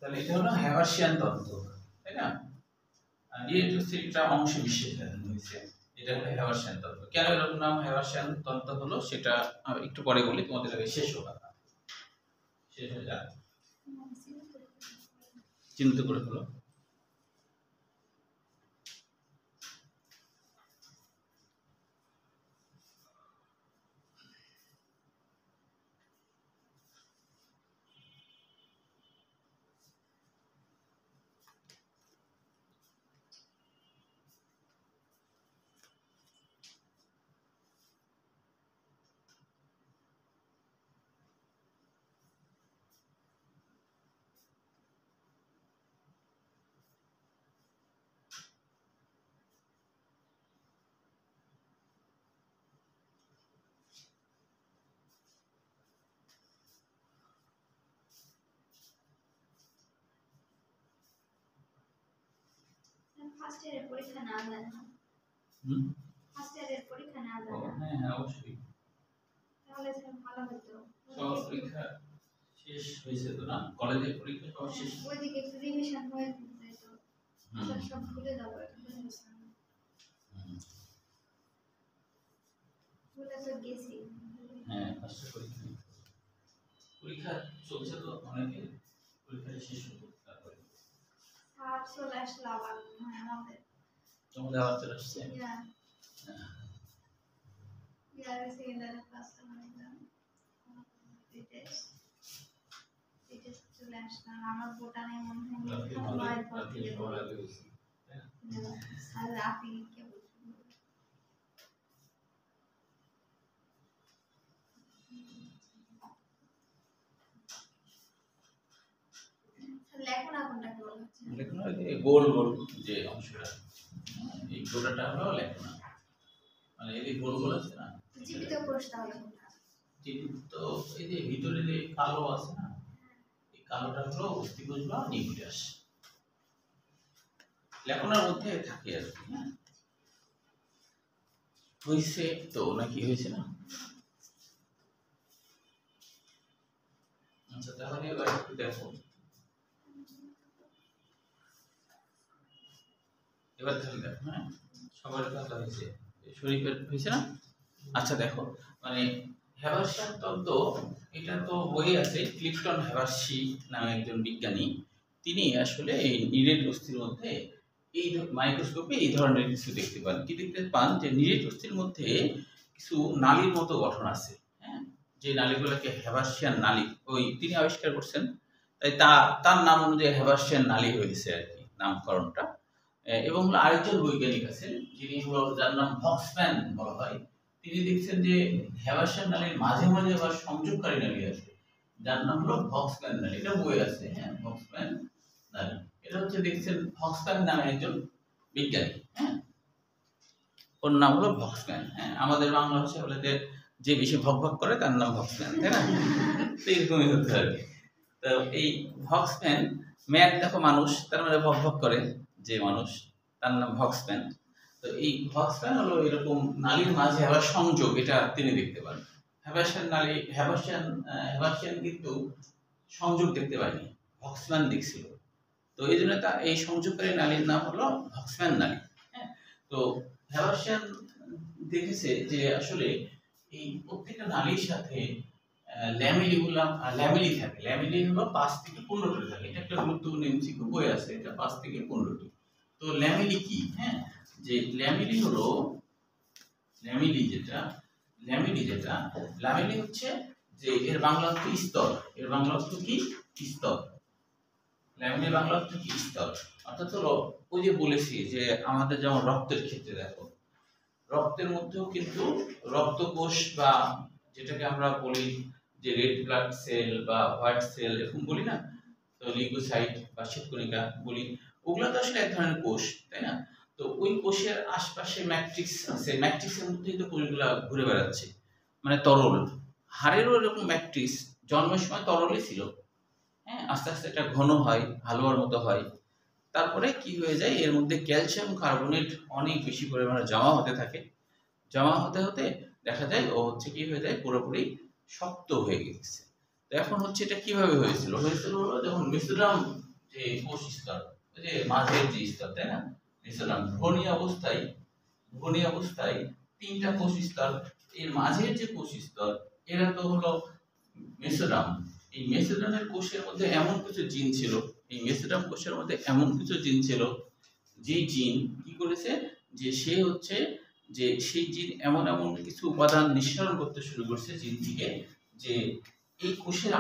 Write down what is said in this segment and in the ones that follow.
তাহলে এটা হলো হ্যাভার্সিয়ান তন্ত্র, তাই না? নিরেট অস্থির একটা অংশ বিশেষ হয়েছে, এটা হলো হ্যাভার্সিয়ান তন্ত্র। কেন এরকম নাম হ্যাভার্সিয়ান তন্ত্র হলো সেটা একটু পরে বলি, তোমাদের আগে শেষ হয়ে যাক, চিন্তা করে ফেলো। ফার্স্ট ইয়ারের পরীক্ষা না দেন না? ফার্স্ট ইয়ারের পরীক্ষা না দেন না? হ্যাঁ অবশ্যই। তাহলে যেন ভালো হতো। সব পরীক্ষা শেষ হয়েছে তো না, কলেজের পরীক্ষা সব শেষ। ওইদিকে একটু রিভিশন হয়ে যেত, সব ভুলে যাবো, ভুলে তো গেছি। হ্যাঁ ফার্স্ট পরীক্ষা চলছে তো, অনেকে পরীক্ষা শেষ হলো তারপরে আর চলে আসলো আবার। হ্যাঁ আমাদের তোমাদের আবার চলে আসছে। সেকেন্ডারি ক্লাস চলে আসলাম। আমার বোটানে মনে হয় আর আপনি কে বলছেন? লেখনা কোনটাকে বলা হচ্ছে? লেখনা এই গোল গোল যে অংশটা, এই গোলাটা হলো লেখনা, মানে এই গোল গোল আছে না, জীবিত কোষ। তাহলে কোনটা জীবিত? এই যে ভিতরে যে কালো আছে না, এই কালোটা হলো অস্থিকোষ বা নিউক্লিয়াস, লেখনার মধ্যে থাকে আর কি। হ্যাঁ হয়েছে তো নাকি হয়েছে না? আচ্ছা তাহলে এবার একটু দেখো, এবার তাহলে দেখো। হ্যাঁ সবার কথা হয়েছে, শরীফের হয়েছে না? আচ্ছা দেখো, মানে হ্যাভার্সিয়ান তত্ত্ব, এটা তো বই আছে, ক্লিফটন হ্যাভার্সি নামে একজন বিজ্ঞানী, তিনি আসলে এই নিরেট অস্থির মধ্যে এই মাইক্রোস্কোপে এই ধরনের কিছু দেখতে পান। কি দেখতে পান? যে নিরেট অস্থির মধ্যে কিছু নালীর মতো গঠন আছে, হ্যাঁ, যে নালীগুলোকে হ্যাভার্সিয়ান নালী ওই তিনি আবিষ্কার করছেন, তাই তার নাম অনুযায়ী হ্যাভার্সিয়ান নালী হয়েছে আর কি নামকরণটা। এবং আরেকজন বৈজ্ঞানিক আছেন যিনি হলো, যার নাম ভক্সম্যান বলা হয়, তিনি দেখছেন যে হ্যাভার্সিয়ান নালীর মাঝে মাঝে আবার সংযোগকারী নালী আছে, যার নাম হলো ভক্সম্যান নালী। এটা বই আছে, হ্যাঁ ভক্সম্যান নালী। এটা হচ্ছে দেখছেন ভক্সম্যান নামে একজন বিজ্ঞানী, হ্যাঁ ওর নাম হলো ভক্সম্যান। হ্যাঁ আমাদের বাংলা ভাষায় বলে যে বেশি ভক ভক করে তার নাম ভক্সম্যান, তাই না? এরকমই হতে আর কি। তো এই ভক্সম্যান, ম্যান দেখো মানুষ, তার মানে ভক ভক করে যে মানুষ, তার নাম ভক্সম্যান। তো এই ভক্সম্যান হলো এরকম নালীর মাঝে আবার সংযোগ, এটা তিনি দেখতে পান। হ্যাভার্সিয়ান নালী, হ্যাভার্সিয়ান কিন্তু সংযোগ দেখতে পায়নি, ভক্সম্যান দেখছিল। তো এই জন্য এই সংযোগকারী নালীর নাম হলো ভক্সম্যান নালী। হ্যাঁ তো হ্যাভার্সিয়ান দেখেছে যে আসলে এই প্রত্যেকটা নালীর সাথে ল্যামেলি থাকে। ল্যামেলি হলো 5 থেকে 15টি থাকে। এটা একটা গুরুত্বপূর্ণ এমসিকিউ বই আছে, এটা 5 থেকে 15টি। তো ল্যামেলি কি? হ্যাঁ যে ল্যামেলি হলো, ল্যামেলি হচ্ছে যে এর বাংলা অর্থ স্তর। এর বাংলা অর্থ কি? স্তর। ল্যামেলি বাংলা অর্থ কি? স্তর। অর্থাৎ হলো ওই যে বলেছি যে আমাদের যেমন রক্তের ক্ষেত্রে দেখো, রক্তের মধ্যেও কিন্তু রক্তকোষ বা যেটাকে আমরা বলি যে রেড ব্লাড সেল বা হোয়াইট সেল এরকম বলি না, তো লিউকোসাইট বা শ্বেতকণিকা বলি, ওগুলো তো আসলে এক ধরনের কোষ, তাই না? তো ওই কোষের আশপাশে ম্যাট্রিক্স আছে, ম্যাট্রিক্সের মধ্যেই তো কোষগুলো ঘুরে বেড়াচ্ছে, মানে তরল। হাড়েরও এরকম ম্যাট্রিক্স জন্মের সময় তরলই ছিল, হ্যাঁ আস্তে আস্তে এটা ঘন হয়, হালুয়ার মতো হয়, তারপরে কি হয়ে যায়, এর মধ্যে ক্যালসিয়াম কার্বনেট অনেক বেশি পরিমাণে জমা হতে থাকে। জমা হতে হতে দেখা যায় ও হচ্ছে কি হয়ে যায়, পুরোপুরি শক্ত হয়ে গেছে। তো এখন হচ্ছে এটা কিভাবে হয়েছিল হলো যখন মেসোডার্ম যে কোষ স্তর, যে মাঝের যে স্তর, তাই না, মেসোডার্ম। ভ্রূণী অবস্থায় 3টা কোষ স্তর, এর মাঝের যে কোষ স্তর এরা তো হলো মেসোডার্ম। এই মেসোডার্মের কোষের মধ্যে এমন কিছু জিন ছিল, এই মেসোডার্ম কোষের মধ্যে এমন কিছু জিন ছিল, যে জিন কি করেছে, যে সে হচ্ছে যে সেই জিন এমন এমন কিছু উপাদান নিঃসরণ করতে শুরু করছে জিন থেকে, যে এই কোষের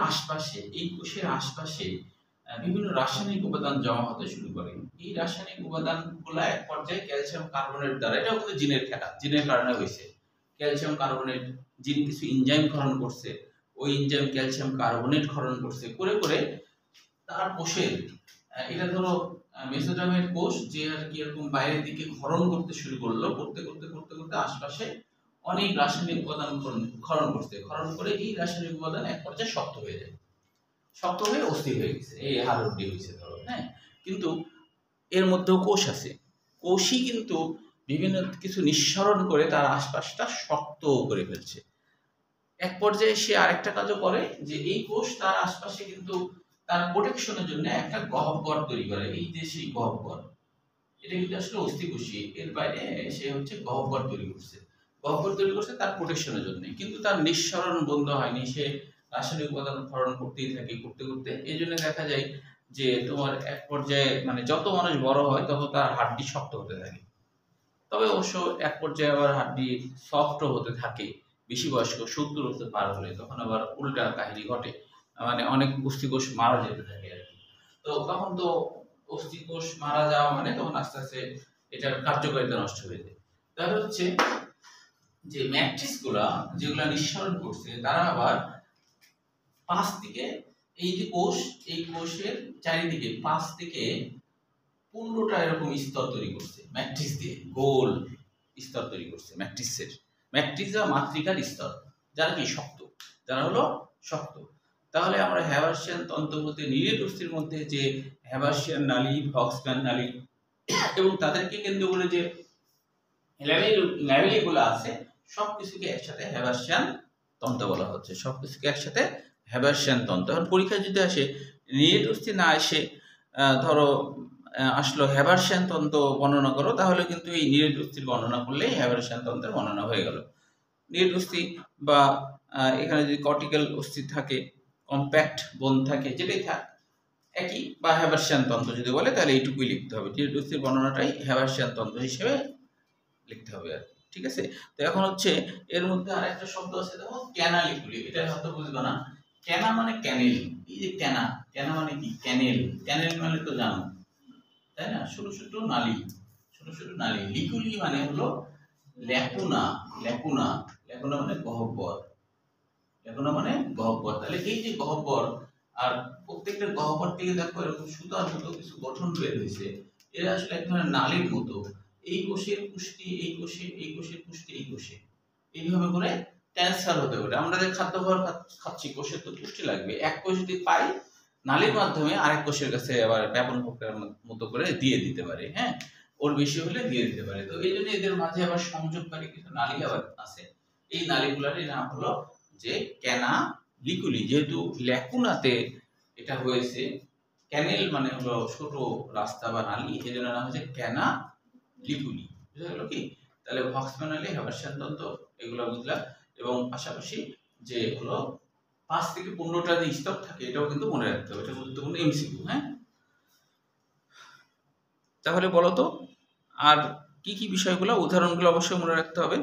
আশপাশে বিভিন্ন রাসায়নিক উপাদান জমা হতে শুরু করে। এই রাসায়নিক উপাদানগুলো এক পর্যায়ে ক্যালসিয়াম কার্বনেট দ্বারা, এটাও কিন্তু জিনের খেলা, জিনের কারণে হয়েছে। ক্যালসিয়াম কার্বনেট, জিন কিছু এনজাইম ক্ষরণ করছে, ওই এনজাইম ক্যালসিয়াম কার্বনেট ক্ষরণ করছে, করে করে তার কোষের, এটা ধরো মেসোডার্মের কোষ যে আর কি এরকম বাইরের দিকে ক্ষরণ করতে শুরু করলো, করতে করতে করতে করতে আশপাশে অনেক রাসায়নিক উপাদান ক্ষরণ করতে, ক্ষরণ করে এই রাসায়নিক উপাদান এক পর্যায়ে শক্ত হয়ে যায়, শক্ত হয়ে অস্থির হয়ে গেছে, এই হাড়ুড্ডি হয়েছে ধরো, হ্যাঁ। কিন্তু এর মধ্যেও কোষ আছে, কোষই কিন্তু বিভিন্ন কিছু নিঃসরণ করে তার আশপাশটা শক্ত করে ফেলছে। এক পর্যায়ে সে আরেকটা কাজও করে, যে এই কোষ তার আশপাশে কিন্তু তার প্রোটেকশনের জন্য একটা গহ্বর তৈরি করে। এই যে সেই গহ্বর, এটা কিন্তু আসলে অস্থিকোষী, এর বাইরে সে হচ্ছে গহ্বর তৈরি করছে তার প্রোটেকশনের জন্য। কিন্তু তার নিঃসরণ বন্ধ হয়নি, সে রাসায়নিক উপাদান ক্ষরণ করতেই থাকে, করতে করতে এই জন্য দেখা যায় যে তোমার এক পর্যায়ে মানে যত মানুষ বড় হয় তত তার হাড্ডি শক্ত হতে থাকে। তবে অবশ্য এক পর্যায়ে আবার হাড্ডি সফট হতে থাকে, বেশি বয়স্ক 70 বছর পার হলে তখন আবার উল্টা কাহিনী ঘটে, মানে অনেক অস্থিকোষ মারা যেতে থাকে আর কি। তো তখন তো অস্থিকোষ মারা যাওয়া মানে তখন আস্তে আস্তে এটার কার্যকারিতা নষ্ট হয়ে যায়। তাহলে হচ্ছে যে ম্যাট্রিক্স গুলা যেগুলা নিঃসরণ করছে, তারা আবার 5 থেকে, এই যে কোষ, এই কোষের চারিদিকে 5 থেকে 15টা এরকম স্তর তৈরি করছে ম্যাট্রিক্স দিয়ে, গোল স্তর তৈরি করছে ম্যাট্রিক্স বা মাতৃকার স্তর, যারা কি শক্ত, যারা হলো শক্ত। তাহলে আমরা হ্যাবারশিয়ান তন্ত্র বলতে নিরেট অস্থির মধ্যে যে হ্যাবারশিয়ান নালী, ফক্সম্যান নালী এবং তাদেরকে কেন্দ্র করে যে ল্যামেলিগুলো আছে, সবকিছুকে একসাথে হ্যাবারশিয়ান তন্ত্র বলা হচ্ছে, সবকিছুকে একসাথে হ্যাবারশিয়ান তন্ত্র। এখন পরীক্ষায় যদি আসে নিরেট অস্থি না এসে ধরো আসলো হ্যাবারশিয়ান তন্ত্র বর্ণনা করো, তাহলে কিন্তু এই নিরেট অস্থির বর্ণনা করলেই হ্যাবারশিয়ান তন্ত্রের বর্ণনা হয়ে গেল। নিরেট অস্থি বা এখানে যদি কর্টিক্যাল অস্থি থাকে, কম্প্যাক্ট বোন থাকে, যেটাই থাক একই, বা হ্যাবারশিয়ান তন্ত্র যদি বলে তাহলে এইটুকুই লিখতে হবে, নিরেট অস্থির বর্ণনাটাই হ্যাবারশিয়ান তন্ত্র হিসেবে লিখতে হবে আর, ঠিক আছে। তো এখন হচ্ছে এর মধ্যে আরেকটা শব্দ আছে, দেখো ক্যানালিকুলি, এটা হয়তো বুঝবে না। ক্যানা মানে ক্যানেল, এই যে ক্যানা, ক্যানা মানে কি ক্যানেল, ক্যানেল মানে তো জানো তাই না, ছোট ছোট নালী, ছোট ছোট নালী। লিকুলি মানে হলো ল্যাকুনা, ল্যাকুনা মানে গহ্বর, ল্যাকুনা মানে গহ্বর। তাহলে এই যে গহ্বর, আর প্রত্যেকটা গহ্বর থেকে দেখো এরকম সুতার মতো কিছু গঠন বের হয়েছে, এরা আসলে এক ধরনের নালীর মতো। এই কোষের পুষ্টি এই কোষে, এই কোষের পুষ্টি এই কোষে, এইভাবে করে ট্রান্সফার হতে পারে। আমরা যে খাদ্যঘর খাচ্ছি, কোষের তো পুষ্টি লাগবে, এক কোষ যদি পাই নালীর মাধ্যমে আরেক কোষের কাছে আবার ব্যাপন প্রক্রিয়ার মতো করে দিয়ে দিতে পারে, হ্যাঁ, ওর বেশি হলে দিয়ে দিতে পারে। তো এই জন্য এদের মাঝে আবার সংযোগকারী কিছু নালী আবার আছে, এই নালীগুলোরই নাম হলো যে ক্যানালিকুলি। যেহেতু ল্যাকুনাতে এটা হয়েছে, ক্যানেল মানে হলো ছোট রাস্তা বা নালী, এই জন্য নাম হচ্ছে ক্যানালিকুলি। বুঝা গেল কি? তাহলে ফক্সম্যান নালী, হ্যাবারশিয়ান তন্ত্র এগুলো বুঝলাম, এবং পাশাপাশি যে হলো 5 থেকে 15টা যে স্তর থাকে, এটাও কিন্তু মনে রাখতে হবে, এটা গুরুত্বপূর্ণ এমসিকিউ। হ্যাঁ, তাহলে বলো তো আর কি কি বিষয়গুলো, উদাহরণগুলো অবশ্যই মনে রাখতে হবে।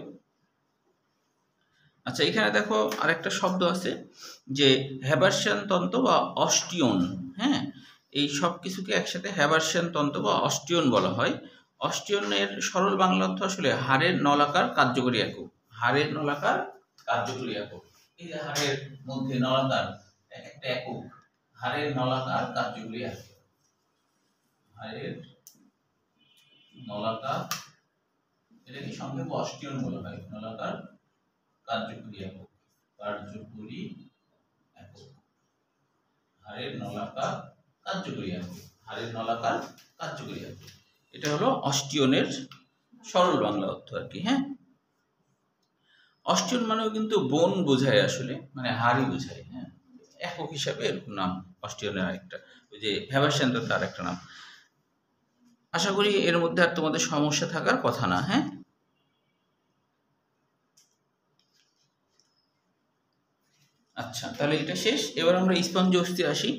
আচ্ছা, এখানে দেখো আরেকটা শব্দ আছে যে হ্যাবারশিয়ান তন্ত্র বা অস্টিয়ন। হ্যাঁ, এই সব কিছুকে একসাথে হ্যাবারশিয়ান তন্ত্র বা অস্টিয়ন বলা হয়। অস্টিয়নের সরল বাংলা অর্থ আসলে হাড়ের নলাকার কার্যকরী একক, হাড়ের নলাকার কার্যকরী একক। এই যে হাড়ের মধ্যে নলাকার একটা একক, হাড়ের নলাকার কার্যকরী একক, হাড়ের নলাকার, এটাকে সংক্ষেপে অস্টিয়ন বলা হয়, নলাকার কার্যকরী একক, কার্যকরী একক, হাড়ের নলাকার কার্যকরী একক, হাড়ের নলাকার কার্যকরী একক। এটা হলো অস্টিয়নের সরল বাংলা অর্থ আর কি। হ্যাঁ, অস্টিয়ন মানেও কিন্তু বোন বোঝায় আসলে, মানে হাড়ই বোঝায়। হ্যাঁ, একক হিসাবে এরকম নাম অস্টিওনের আরেকটা, ওই যে হ্যাভারশিয়ান তন্ত্র আর একটা নাম। আশা করি এর মধ্যে আর তোমাদের সমস্যা থাকার কথা না। হ্যাঁ, আচ্ছা, তাহলে এটা শেষ। এবার আমরা স্পঞ্জি অস্থি আসি।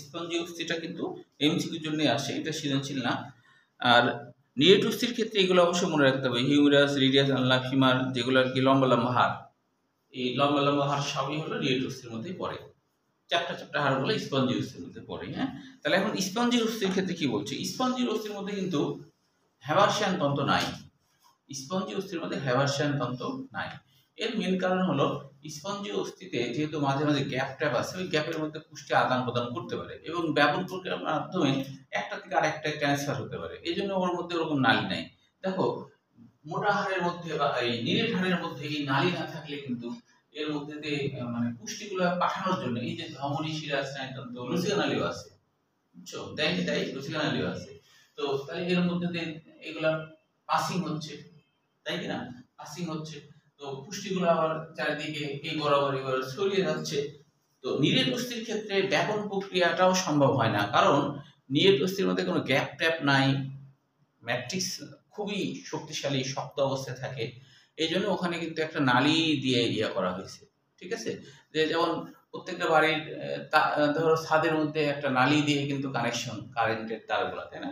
স্পঞ্জি অস্থিটা কিন্তু এমসিকিউর জন্য আসে, এটা সৃজনশীল না। আর নিরেট অস্থির ক্ষেত্রে এগুলো অবশ্যই মনে রাখতে হবে, হিউমেরাস, রেডিয়াস, আনলা, ফিমার, যেগুলো আর কি লম্বা লম্বা হাড়, এই লম্বা লম্বা হাড় সবই হলো নিরেট অস্থির মধ্যেই পড়ে। চারটা চারটা হাড়গুলো স্পঞ্জি অস্থির মধ্যে পড়ে। হ্যাঁ, তাহলে এখন স্পঞ্জি অস্থির ক্ষেত্রে কি বলছে, স্পঞ্জি অস্থির মধ্যে কিন্তু হ্যাভারশিয়ান তন্তু নাই। স্পঞ্জি অস্থির মধ্যে হ্যাভারশিয়ান তন্তু নাই। এর মেন কারণ হলো স্পঞ্জি অস্থিতে যেহেতু মাঝে মাঝে গ্যাপ ট্যাপ আছে, ওই গ্যাপের মধ্যে পুষ্টি আদান প্রদান করতে পারে এবং ব্যাপন প্রক্রিয়ার মাধ্যমে একটা থেকে আরেকটা ট্রান্সফার হতে পারে, এই জন্য ওর মধ্যে ওরকম নালী নাই। দেখো, মোটা হাড়ের মধ্যে বা এই নিরেট হাড়ের মধ্যে এই নালী না থাকলে কিন্তু এর মধ্যে যে মানে পুষ্টিগুলো পাঠানোর জন্য এই যে ধমনী, শিরা, স্নায়ুতন্ত্র, লসিকা নালীও আছে, বুঝছো, তাই লসিকা নালীও আছে। তো তাই এর মধ্যে দিয়ে এগুলা পাসিং হচ্ছে, তাই কি না, পাসিং হচ্ছে, তো পুষ্টিগুলো আবার চারিদিকে এই বরাবর ছড়িয়ে যাচ্ছে। তো নিরেট অস্থির ক্ষেত্রে ব্যাপন প্রক্রিয়াটাও সম্ভব হয় না, কারণ নিরেট অস্থির মধ্যে কোনো গ্যাপ ট্যাপ নাই, ম্যাট্রিক্স খুবই শক্তিশালী শক্ত অবস্থায় থাকে, এই জন্য ওখানে কিন্তু একটা নালী দিয়ে ইয়া করা হয়েছে। ঠিক আছে, যে যেমন প্রত্যেকটা বাড়ির ধরো ছাদের মধ্যে একটা নালী দিয়ে কিন্তু কানেকশন কারেন্টের তারগুলো, তাই না,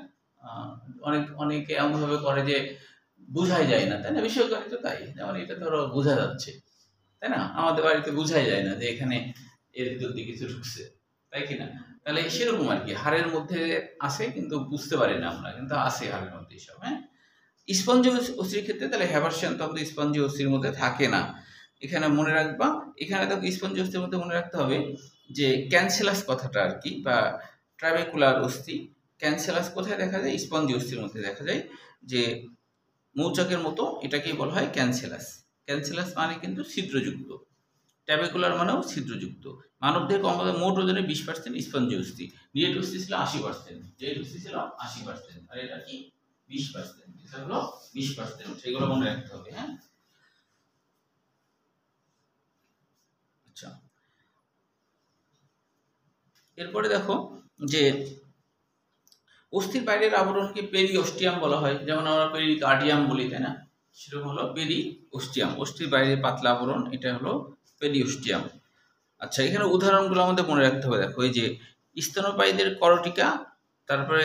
অনেকে এমনভাবে করে যে বোঝাই যায় না, তাই না, বেসরকারি তো তাই, যেমন এটা ধরো বোঝা যাচ্ছে, তাই না, আমাদের বাড়িতে বোঝাই যায় না যে এখানে এর ভিতর দিয়ে কিছু ঢুকছে, তাই কি না। তাহলে সেরকম আর কি, হাড়ের মধ্যে আছে কিন্তু বুঝতে পারি না আমরা, কিন্তু আছে হাড়ের মধ্যে সব। হ্যাঁ, স্পঞ্জি অস্থির ক্ষেত্রে তাহলে হ্যাভারশিয়ান তন্তু স্পঞ্জি অস্থির মধ্যে থাকে না, এখানে মনে রাখবা। এখানে দেখো স্পঞ্জি অস্থির মধ্যে মনে রাখতে হবে যে ক্যান্সেলাস কথাটা আর কি, বা ট্রাবেকুলার অস্থি। ক্যান্সেলাস কোথায় দেখা যায়, স্পঞ্জি অস্থির মধ্যে দেখা যায়, যে মৌচাকের মতো, এটাকেই বলা হয় ক্যান্সেলাস। ক্যান্সেলাস মানে কিন্তু ছিদ্রযুক্ত, ট্যাবেকুলার মানেও ছিদ্রযুক্ত। মানবদেহে কমপক্ষে মোট ওজনের 20% স্পঞ্জি অস্থি, নিরেট অস্থি ছিল 80%, নিরেট অস্থি ছিল 80%, আর এটা কি 20%, এটা হলো 20%, সেগুলো মনে রাখতে হবে। হ্যাঁ, আচ্ছা, এরপরে দেখো যে অস্থির বাইরের আবরণকে পেরিওস্টিয়াম বলা হয়, যেমন আমরা পেরিকার্ডিয়াম বলি, তাই না, সেরকম হলো পেরিওস্টিয়াম, অস্থির বাইরের পাতলা আবরণ, এটা হলো পেরিওস্টিয়াম। আচ্ছা, এখানে উদাহরণগুলো আমাদের মনে রাখতে হবে। দেখো, এই যে স্তন্যপায়ীদের করটিকা, তারপরে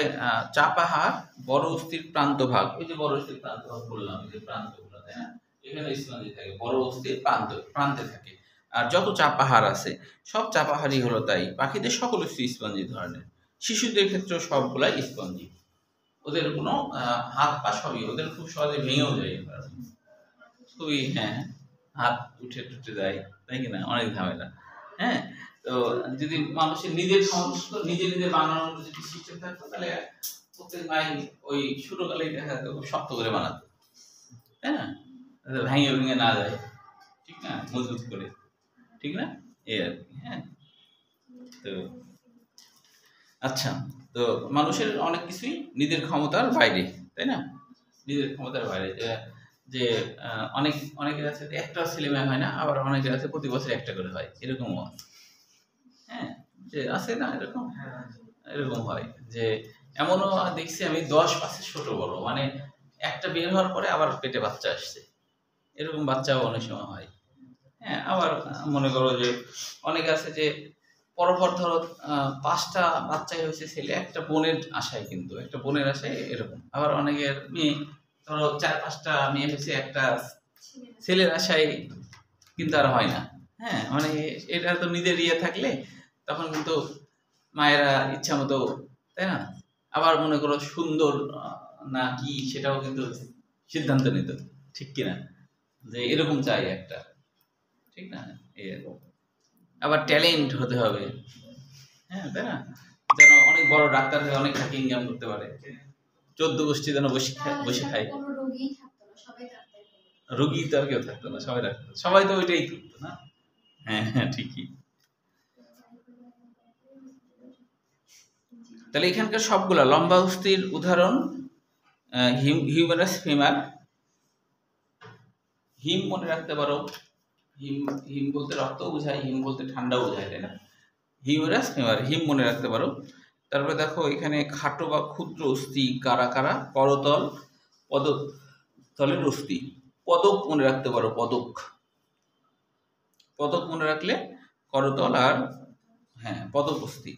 চাপা হাড়, বড় অস্থির প্রান্তভাগ, ওই যে বড় অস্থির প্রান্তভাগ বললাম, এই যে প্রান্তগুলো, তাই না, এখানে স্পঞ্জি থাকে, বড় অস্থির প্রান্তে থাকে। আর যত চাপা হাড় আছে সব চাপা হাড়ই হলো তাই। পাখিদের সকল অস্থি স্পঞ্জি ধরনের, শিশুদের ক্ষেত্রে সবগুলাই স্পঞ্জি, ওদের কোনো হাত পা সবই, ওদের খুব সহজে ভেঙেও যায়, খুবই, হ্যাঁ, হাত উঠে টুটে যায়, তাই কিনা, অনেক ঝামেলা। হ্যাঁ, তো যদি মানুষের নিজের সমস্ত নিজে বানানোর যদি সিস্টেম থাকতো, তাহলে প্রত্যেক মাই ওই ছোটকালেই দেখা যেত খুব শক্ত করে বানাতো, তাই না, ভেঙে ভেঙে না যায়, ঠিক না, মজবুত করে, ঠিক না, এই আর কি। হ্যাঁ, তো আচ্ছা, তো মানুষের অনেক কিছুই নিজের ক্ষমতার বাইরে, তাই না, নিজের ক্ষমতার বাইরে, যে অনেকের আছে একটা ছেলে মেয়ে হয় না, আবার অনেকের আছে প্রতি বছর একটা করে হয়, এরকমও আছে। হ্যাঁ, যে আছে না, এরকম হয়, যে এমনও দেখছি আমি 10 পাশে ছোট বড়, মানে একটা বের হওয়ার পরে আবার পেটে বাচ্চা আসছে, এরকম বাচ্চাও অনেক সময় হয়। হ্যাঁ, আবার মনে করো যে অনেকে আছে যে পরপর ধরো 5টা বাচ্চাই হয়েছে ছেলে, একটা বোনের আশায়, কিন্তু একটা বোনের আশায় এরকম। আবার অনেকের মেয়ে ধরো 4-5টা মেয়ে হয়েছে একটা ছেলের আশায়, কিন্তু আর হয় না। হ্যাঁ, মানে এটা তো নিজের ইয়ে থাকলে তখন কিন্তু মায়েরা ইচ্ছা মতো, তাই না, আবার মনে করো সুন্দর না কি সেটাও কিন্তু সিদ্ধান্ত নিত, ঠিক কিনা, যে এরকম চাই একটা, ঠিক না, এরকম। আবার ট্যালেন্ট হতে হবে, হ্যাঁ, তাই না, যেন অনেক বড় ডাক্তার হয়ে অনেক টাকা ইনকাম করতে পারে, 14 গোষ্ঠী যেন বসে খায়। রোগী তো আর কেউ থাকতো না, সবাই ডাক্তার, সবাই তো ওইটাই করতো না। হ্যাঁ হ্যাঁ, ঠিকই। তাহলে এখানকার সবগুলা লম্বা অস্থির উদাহরণ হিউমেরাস ফিমার, হিম মনে রাখতে পারো, হিম হিম বলতে রক্ত বোঝায়, হিম বলতে ঠান্ডা বোঝায়, তাই না? হিউমারাস ফিমার, হিম মনে রাখতে পারো। তারপরে দেখো এখানে খাটো বা ক্ষুদ্র অস্থি কারা কারা? করতল, পদতলের অস্থি। পদক মনে রাখতে পারো, পদক। পদক মনে রাখলে করতল আর হ্যাঁ পদক অস্থি।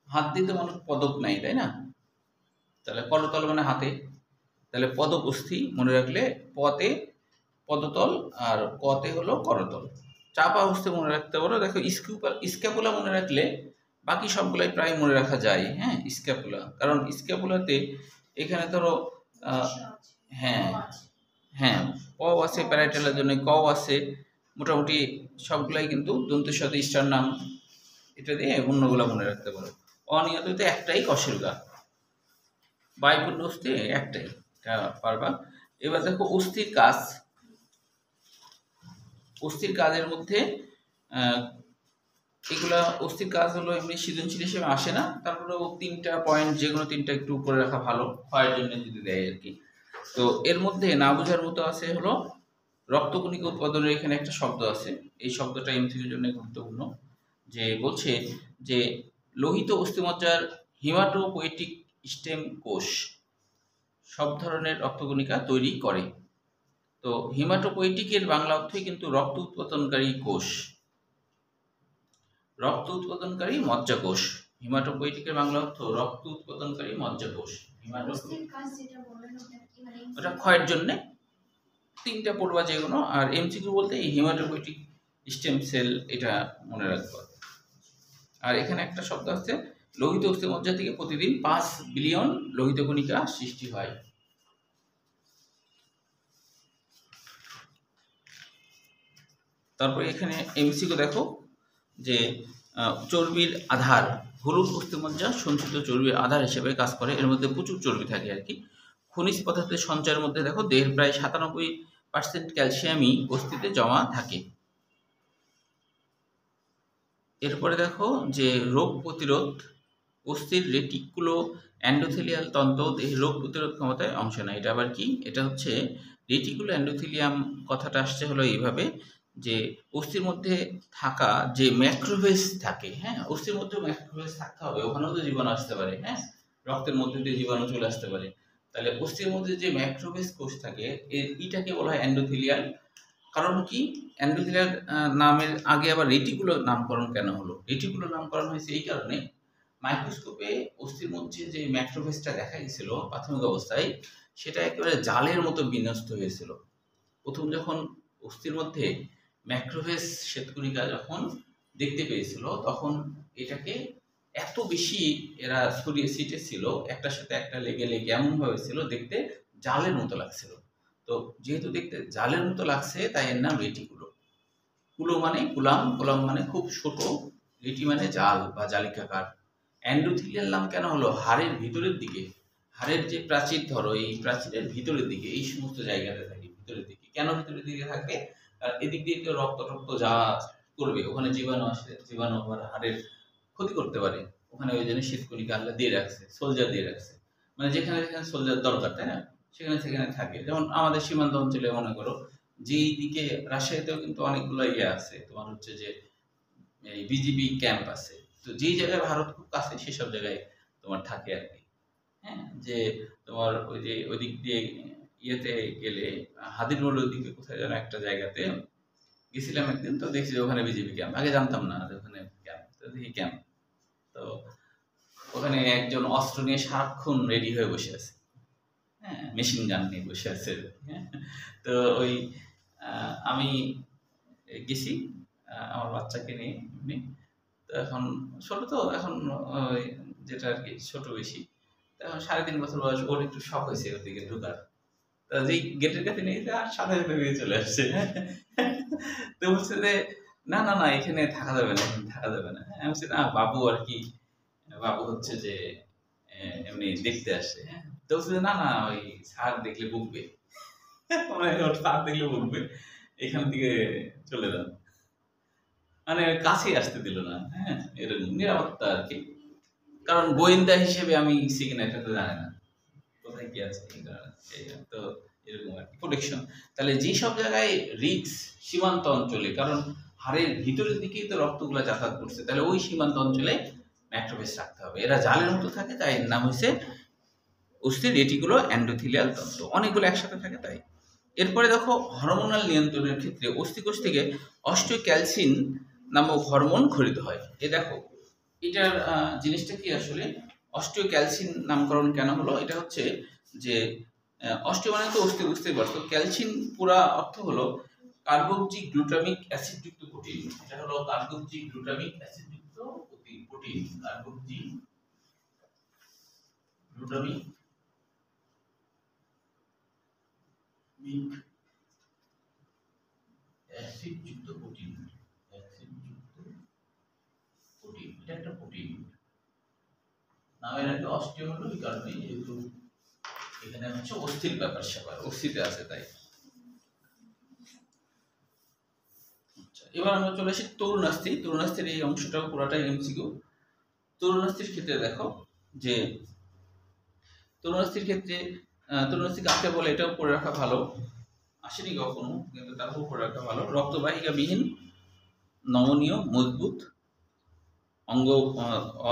হাত দিতে মানুষ পদক নাই, তাই না? তাহলে করতল মানে হাতে, তাহলে পদক অস্থি মনে রাখলে পতে পদতল আর কতে হলো করতল। চাপা অস্থি মনে রাখতে পারো। দেখো স্ক্যাপুলা মনে রাখলে বাকি সবগুলাই প্রায় মনে রাখা যায়। হ্যাঁ, স্ক্যাপুলা, কারণ স্ক্যাপুলাতে এখানে ধরো হ্যাঁ হ্যাঁ প আছে, প্যারাইটালের জন্য ক আছে, মোটামুটি সবগুলাই কিন্তু দন্তের সাথে স্টার নাম, এটা দিয়ে অন্যগুলো মনে রাখতে পারো। অনিয়তিতে একটাই কশের গা, বাইপূর্ণ অস্থি একটাই, এটা পারবা। এবার দেখো অস্থির কাজ। অস্থির কাজের মধ্যে এগুলা অস্থির কাজ হলো এমনি সৃজনশীল হিসেবে আসে না, তারপরেও 3টা পয়েন্ট যে কোনো 3টা একটু উপরে রাখা ভালো হয় জন্য যদি দেয় আর কি। তো এর মধ্যে না বোঝার মতো আছে হলো রক্তকণিকা উৎপাদনের এখানে একটা শব্দ আছে, এই শব্দটা এমসিকিউর জন্য গুরুত্বপূর্ণ। যে বলছে যে লোহিত অস্থিমজ্জার হিমাটোপোয়েটিক স্টেম কোষ সব ধরনের রক্তকণিকা তৈরি করে। তো হিমাটোপোয়েটিকের বাংলা অর্থই কিন্তু রক্ত উৎপাদনকারী কোষ, রক্ত উৎপাদনকারী মজ্জাকোষ। হিমাটোপোয়েটিকের বাংলা অর্থ রক্ত উৎপাদনকারী মজ্জাকোষ। ওটা ক্ষয়ের জন্য 3টা পড়বা যেগুলো। আর এমসিকিউ বলতে এই হিমাটোপোয়েটিক স্টেম সেল, এটা মনে রাখবা। আর এখানে একটা শব্দ আছে, লোহিত অস্থিমজ্জা থেকে প্রতিদিন 5 বিলিয়ন লোহিত কণিকা সৃষ্টি হয়। তারপরে এখানে এমসিকিউ দেখো যে চর্বির আধার, হলুদ অস্থিমজ্জা সঞ্চিত চর্বির আধার হিসেবে কাজ করে, এর মধ্যে প্রচুর চর্বি থাকে আর কি। খনিজ পদার্থের সঞ্চয়ের মধ্যে দেখো দেহের প্রায় 97% ক্যালসিয়ামই অস্থিতে জমা থাকে। এরপরে দেখো যে রোগ প্রতিরোধ, অস্থির রেটিকুলো এন্ডোথেলিয়াল তন্ত্র দেহের রোগ প্রতিরোধ ক্ষমতায় অংশ নেয়। এটা আবার কি? এটা হচ্ছে রেটিকুলো এন্ডোথেলিয়াম, কথাটা আসছে হলো এইভাবে যে অস্থির মধ্যে থাকা যে ম্যাক্রোফেজ থাকে, হ্যাঁ অস্থির মধ্যে ম্যাক্রোফেজ থাকতে হবে, ওখানেও তো জীবাণু আসতে পারে, হ্যাঁ রক্তের মধ্যে দিয়ে জীবাণু চলে আসতে পারে। তাহলে অস্থির মধ্যে যে ম্যাক্রোফেজ কোষ থাকে এটাকে বলা হয় এন্ডোথেলিয়াল। কারণ কি এন্ডোথেলিয়াল নামের আগে আবার রেটিকুলো নামকরণ কেন হলো? রেটিকুলো নামকরণ হয়েছে এই কারণে, মাইক্রোস্কোপে অস্থির মধ্যে যে ম্যাক্রোফেজটা দেখা গেছিল প্রাথমিক অবস্থায়, সেটা একেবারে জালের মতো বিন্যস্ত হয়েছিল। প্রথম যখন অস্থির মধ্যে ম্যাক্রোফেজ শ্বেতকণিকা যখন দেখতে পেয়েছিল, তখন এটাকে এত বেশি এরা ছড়িয়ে ছিটে ছিল, একটার সাথে একটা লেগে লেগে এমনভাবে ছিল দেখতে জালের মতো লাগছিল। তো যেহেতু দেখতে জালের মতো লাগছে, তাই এর নাম রেটিকুলো। কুলো মানে কুলাম, কুলাম মানে খুব ছোট, রেটি মানে জাল বা জালিকাকার। এন্ডোথেলিয়াল নাম কেন হলো? হাড়ের ভিতরের দিকে, হাড়ের যে প্রাচীর ধরো, এই প্রাচীরের ভিতরের দিকে এই সমস্ত জায়গাতে থাকে, ভিতরের দিকে। কেন ভিতরের দিকে থাকবে? আর এদিক দিয়ে তো রক্ত টক্ত যা করবে, ওখানে জীবাণু আসে, জীবাণু আবার হাড়ের ক্ষতি করতে পারে। ওখানে ওই জন্য শীতকণিকা আল্লাহ দিয়ে রাখছে, সোলজার দিয়ে রাখছে, মানে যেখানে যেখানে সোলজার দরকার, তাই না, সেখানে সেখানে থাকে। যেমন আমাদের সীমান্ত অঞ্চলে মনে করো যেই দিকে, রাজশাহীতেও কিন্তু অনেকগুলো ইয়ে আছে তোমার হচ্ছে যে এই বিজিবি ক্যাম্প আছে। তো যেই জায়গায় ভারত খুব কাছে সেসব জায়গায় তোমার থাকে আর কি। হ্যাঁ, যে তোমার ওই যে ওই দিক দিয়ে ইয়েতে গেলে হাদিরমোড় ওই দিকে কোথায় যেন একটা জায়গাতে গেছিলাম একদিন, তো দেখছি ওখানে বিজেপি ক্যাম্প, আগে জানতাম না যে ওখানে ক্যাম্প, তো দেখি ক্যাম্প, তো ওখানে একজন অস্ত্র নিয়ে সারাক্ষণ রেডি হয়ে বসে আছে, হ্যাঁ মেশিন গান নিয়ে বসে আছে। হ্যাঁ, তো ওই আমি গেছি আমার বাচ্চাকে নিয়ে এমনি, তো এখন ছোট, তো এখন ওই যেটা আর কি ছোট বেশি, তো এখন 3.5 বছর বয়স, ওর একটু শখ হয়েছে ওদিকে ঢোকার। তো যেই গেটের কাছে নিয়ে আর সাথে সাথে বেরিয়ে চলে আসছে। তো বলছে যে না না না এখানে থাকা যাবে না, এখানে থাকা যাবে না। আমি বলছি না বাবু আর কি, বাবু হচ্ছে যে এমনি দেখতে আসে। হ্যাঁ, তো বলছে যে না না ওই স্যার দেখলে বকবে, মানে ওর স্যার দেখলে বকবে, এখান থেকে চলে যান, মানে কাছেই আসতে দিল না। হ্যাঁ, এরকম নিরাপত্তা আর কি, কারণ গোয়েন্দা হিসেবে আমি গেছি কিনা এটা তো জানে না, কোথায় কি আছে। তো এরকম আর কি প্রোটেকশন। তাহলে যেসব জায়গায় রিস্ক সীমান্ত অঞ্চলে, কারণ হাড়ের ভিতরের দিকেই তো রক্তগুলো যাতায়াত করছে, তাহলে ওই সীমান্ত অঞ্চলে ম্যাক্রোফেজ রাখতে হবে। এরা জালের মতো থাকে, তাই এর নাম হচ্ছে অস্থির রেটিকুলো এন্ডোথেলিয়াল তন্ত্র। অনেকগুলো একসাথে থাকে তাই। এরপরে দেখো হরমোনাল নিয়ন্ত্রণের ক্ষেত্রে অস্থিকোষ থেকে অস্টিওক্যালসিন নামক হরমোন খরিত হয়। এ দেখো এটার জিনিসটা কি আসলে, অস্টিওক্যালসিন নামকরণ কেন হলো? এটা হচ্ছে যে অস্টিও মানে তো অস্থি, বুঝতেই পারছো। ক্যালসিন পুরা অর্থ হলো কার্বক্সি গ্লুটামিক অ্যাসিড যুক্ত প্রোটিন। এটা হলো কার্বক্সি গ্লুটামিক অ্যাসিড যুক্ত প্রোটিন, কার্বক্সি গ্লুটামিক অ্যাসিড যুক্ত প্রোটিন, অ্যাসিড যুক্ত প্রোটিন। এটা একটা প্রোটিন। নামের আগে অস্টিও হলো এই কারণে, যেহেতু এখানে হচ্ছে অস্থির ব্যাপার স্যাপার, অস্থিতে আছে তাই। এবার আমরা চলে আসি তরুণাস্থি। তরুণাস্থির এই অংশটা পুরাটাই এমসিকিউ। তরুণাস্থির ক্ষেত্রে দেখো যে তরুণাস্থির ক্ষেত্রে তরুণাস্থি কাকে বলে এটাও পড়ে রাখা ভালো, আসেনি কখনো কিন্তু তারপর পড়ে রাখা ভালো। রক্তবাহিকা বিহীন নমনীয় মজবুত অঙ্গ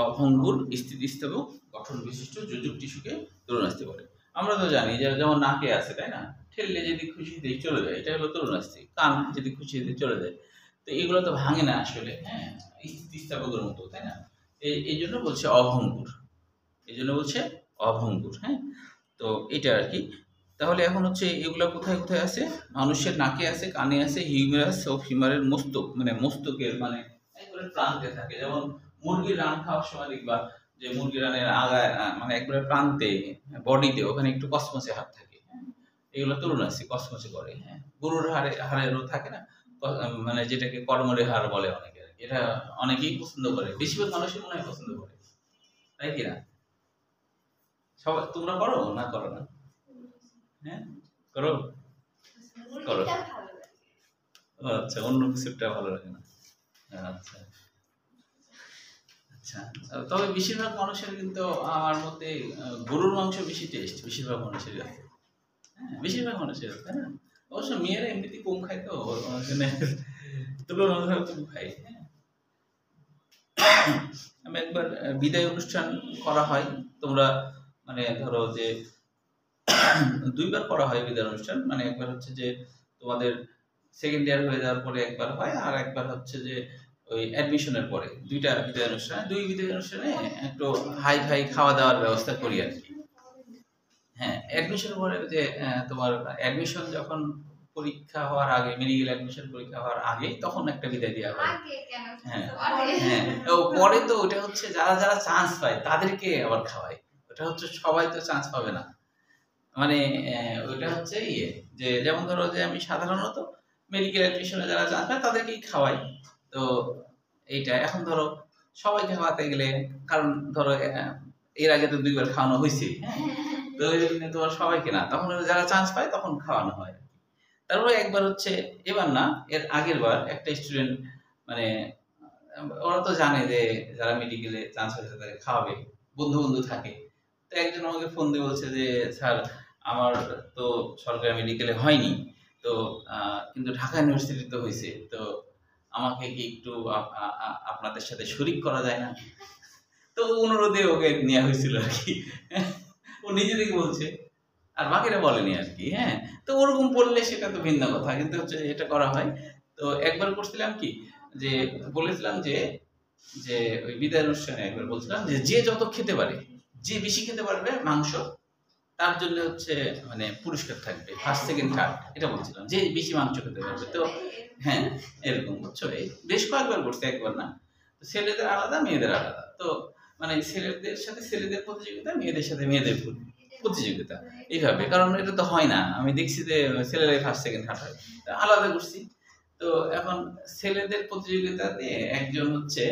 অভঙ্গুর স্থিতিস্থাপক গঠন বিশিষ্ট যোজক টিস্যুকে তরুণাস্থি বলে। আমরা তো জানি যে যেমন নাকে আছে তাই না, ঠেললে যদি খুশি দিয়ে চলে যায়, এটা হলো তরুণাস্থি। কান যদি খুশি দিয়ে চলে যায়, তো এগুলো তো ভাঙে না আসলে, হ্যাঁ, স্থিতিস্থাপকের মতো তাই না। এই জন্য বলছে অভঙ্গুর, এই জন্য বলছে অভঙ্গুর। হ্যাঁ, তো এটা আর কি। তাহলে এখন হচ্ছে এগুলো কোথায় কোথায় আছে? মানুষের নাকে আছে, কানে আছে, হিউমেরাস ও ফিমারের মস্তক মানে মস্তকের মানে একবারে প্রান্তে থাকে। যেমন মুরগির রান খাওয়ার সময় দেখবা যে মুরগির রানের আগায় মানে একবারে প্রান্তে বডিতে ওখানে একটু কসমসে হাড় থাকে। হ্যাঁ, এগুলো তরুণাস্থি কসমসে করে। হ্যাঁ, গরুর হাড়েরও থাকে না, মানে যেটাকে কর্মরে হাড় বলে অনেকে, এটা অনেকেই পছন্দ করে, বেশিরভাগ মানুষই মনে হয় পছন্দ করে, তাই কিনা? সবাই তোমরা করো না করো না? হ্যাঁ করো, করো। আচ্ছা, অন্য কিছুটা ভালো লাগে না। আচ্ছা আচ্ছা, তবে বেশিরভাগ মানুষের কিন্তু আমার মতে গরুর মাংস বেশি টেস্ট, বেশিরভাগ মানুষের আছে। হ্যাঁ, বেশিরভাগ মানুষের আছে না। অবশ্য মেয়েরা এমনিতে কম খায় তো, তুলনামূলক কম খাই। হ্যাঁ, আমি একবার বিদায় অনুষ্ঠান করা হয়, তোমরা মানে ধরো যে দুইবার করা হয় বিদায় অনুষ্ঠান। মানে একবার হচ্ছে যে তোমাদের সেকেন্ড ইয়ার হয়ে যাওয়ার পরে একবার হয়, আর একবার হচ্ছে যে ওই অ্যাডমিশনের পরে। দুইটা বিদায় অনুষ্ঠান, দুই বিদায় অনুষ্ঠানে একটু হাই ফাই খাওয়া দাওয়ার ব্যবস্থা করি আর কি। হ্যাঁ, অ্যাডমিশনের পরে যে তোমার অ্যাডমিশন যখন পরীক্ষা হওয়ার আগে, মেডিকেল অ্যাডমিশন পরীক্ষা হওয়ার আগে, তখন একটা বিদায় দেওয়া হয়। হ্যাঁ হ্যাঁ, পরে তো ওটা হচ্ছে যারা যারা চান্স পায় তাদেরকে আবার খাওয়ায়। ওটা হচ্ছে সবাই তো চান্স পাবে না, মানে ওইটা হচ্ছে ইয়ে যে যেমন ধরো যে আমি সাধারণত মেডিকেল অ্যাডমিশনে যারা চান্স পায় তাদেরকেই খাওয়াই। তো এইটা এখন ধরো সবাইকে খাওয়াতে গেলে, কারণ ধরো এর আগে তো দুইবার খাওয়ানো হয়েছে, হ্যাঁ, তো ওই জন্য তোমার সবাইকে না, তখন যারা চান্স পায় তখন খাওয়ানো হয়। তারপরে একবার হচ্ছে, এবার না এর আগের বার একটা স্টুডেন্ট মানে ওরা তো জানে যে যারা মেডিকেলে চান্স হয়েছে তাদের খাওয়াবে, বন্ধু বন্ধু থাকে। তো একজন আমাকে ফোন দিয়ে বলছে যে স্যার আমার তো সরকারি মেডিকেলে হয়নি, তো কিন্তু ঢাকা ইউনিভার্সিটিতে হয়েছে, তো আমাকে কি একটু আপনাদের সাথে শরিক করা যায় না? তো অনুরোধে ওকে নেওয়া হয়েছিল আর কি। ও নিজে থেকে বলছে, আর বাকিরা বলেনি আর কি। হ্যাঁ, তো ওরকম বললে সেটা তো ভিন্ন কথা, কিন্তু হচ্ছে এটা করা হয়। তো একবার করছিলাম কি যে বলেছিলাম যে যে ওই বিদায় অনুষ্ঠানে একবার বলছিলাম যে যে যত খেতে পারে, যে বেশি খেতে পারবে মাংস, তার জন্য হচ্ছে মানে পুরস্কার থাকবে, ফার্স্ট সেকেন্ড থার্ড, এটা বলছিলাম, যে বেশি মাংস খেতে পারবে। তো হ্যাঁ, এরকম বুঝছো, এই বেশ কয়েকবার করছে, একবার না। তো ছেলেদের আলাদা মেয়েদের আলাদা, তো মানে ছেলেদের সাথে ছেলেদের প্রতিযোগিতা, মেয়েদের সাথে মেয়েদের প্রতিযোগিতা, এইভাবে। কারণ এটা তো হয় না, আমি দেখছি যে ছেলেদের ফার্স্ট সেকেন্ড থার্ড হয়, আলাদা করছি। তো এখন ছেলেদের প্রতিযোগিতাতে একজন হচ্ছে